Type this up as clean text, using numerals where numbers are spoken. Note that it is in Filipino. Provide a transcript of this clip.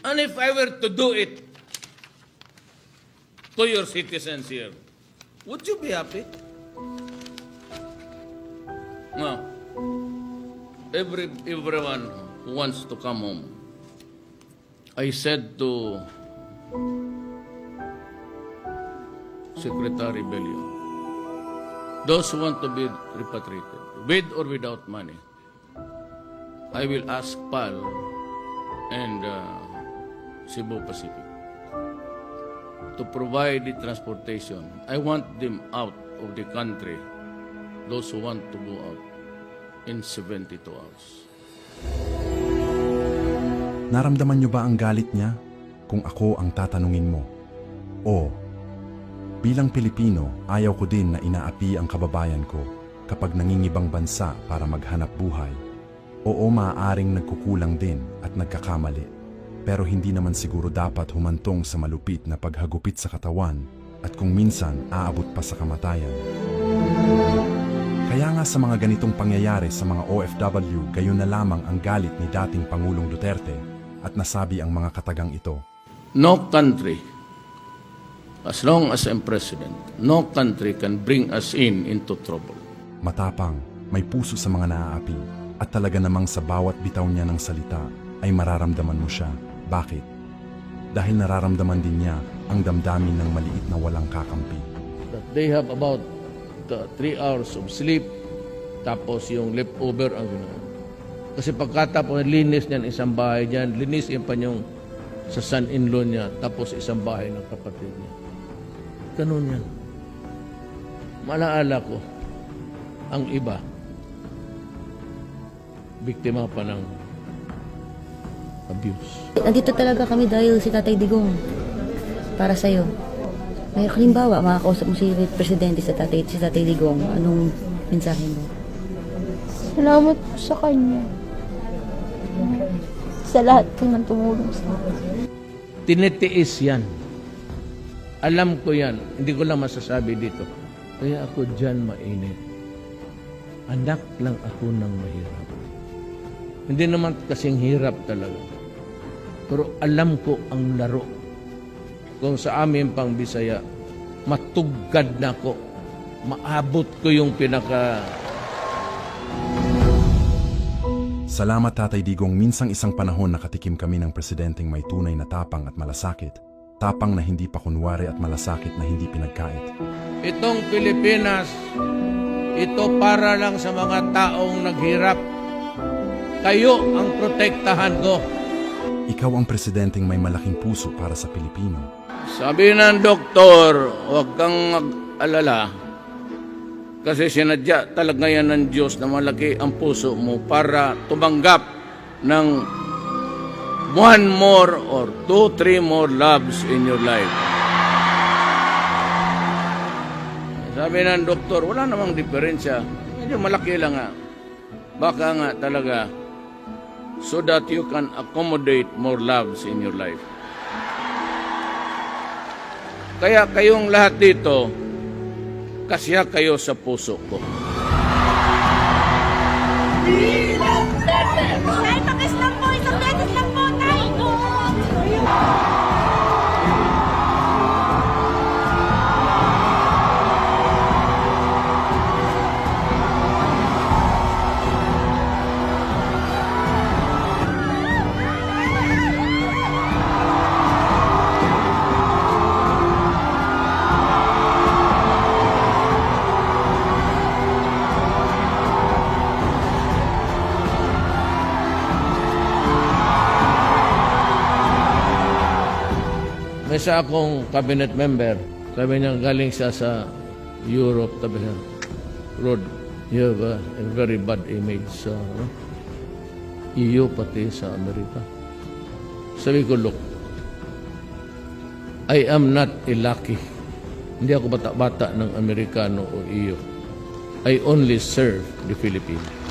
And if I were to do it to your citizens here, would you be happy? No. Everyone who wants to come home. I said to Secretary Bello, those who want to be repatriated, with or without money, I will ask PAL and Cebu Pacific to provide the transportation. I want them out of the country, those who want to go out, in 72 hours. Naramdaman niyo ba ang galit niya kung ako ang tatanungin mo? O, bilang Pilipino, ayaw ko din na inaapi ang kababayan ko kapag nangingibang bansa para maghanap buhay. Oo, maaaring nagkukulang din at nagkakamali. Pero hindi naman siguro dapat humantong sa malupit na paghagupit sa katawan at kung minsan aabot pa sa kamatayan. Kaya nga sa mga ganitong pangyayari sa mga OFW, gayon na lamang ang galit ni dating Pangulong Duterte at nasabi ang mga katagang ito. No country, as long as I'm president, no country can bring us into trouble. Matapang, may puso sa mga naaapi at talaga namang sa bawat bitaw niya ng salita ay mararamdaman mo siya. Bakit? Dahil nararamdaman din niya ang damdamin ng maliit na walang kakampi. That they have about 3 hours of sleep, tapos yung leftover ang gano'n. Kasi pagkatapos linis niyan isang bahay niyan, linisin pa niyong sa son-in-law niya, tapos isang bahay ng kapatid niya. Ganun yan. Malaala ko, ang iba, biktima pa ng abuse. Nandito talaga kami dahil si Tatay Digong para sa'yo. May halimbawa, makakausap mo si Presidente si Tatay Digong. Anong mensahe mo? Salamat po sa kanya. Sa lahat po ng tumulong sa akin. Tinitiis yan. Alam ko yan. Hindi ko lang masasabi dito. Kaya ako dyan mainit. Anak lang ako ng mahirap. Hindi naman kasing hirap talaga. Pero alam ko ang laro. Kung sa amin pang Bisaya, matugad na ko. Maabot ko yung pinaka... Salamat Tatay Digong, minsang isang panahon nakatikim kami ng presidenteng may tunay na tapang at malasakit. Tapang na hindi pa kunwari at malasakit na hindi pinagkait. Itong Pilipinas, ito para lang sa mga taong naghirap. Kayo ang protektahan ko. Ikaw ang presidenteng may malaking puso para sa Pilipino. Sabi ng doktor, huwag kang mag-alala. Kasi sinadya talaga yan ng Diyos na malaki ang puso mo para tumanggap ng 1 more or 2, 3 more loves in your life. Sabi ng doktor, wala namang diferensya. Medyo malaki lang nga. Baka nga talaga so that you can accommodate more loves in your life. Kaya kayong lahat dito, kasya kayo sa puso ko. Tay, pakis lang po. Isang beses lang po, Tay. May isa akong cabinet member, sabi niya galing siya sa Europe, sabi niya, Rod, you have a very bad image sa EU pati sa Amerika. Sabi ko, look, I am not a lucky. Hindi ako bata-bata ng Amerikano o EU. I only serve the Philippines.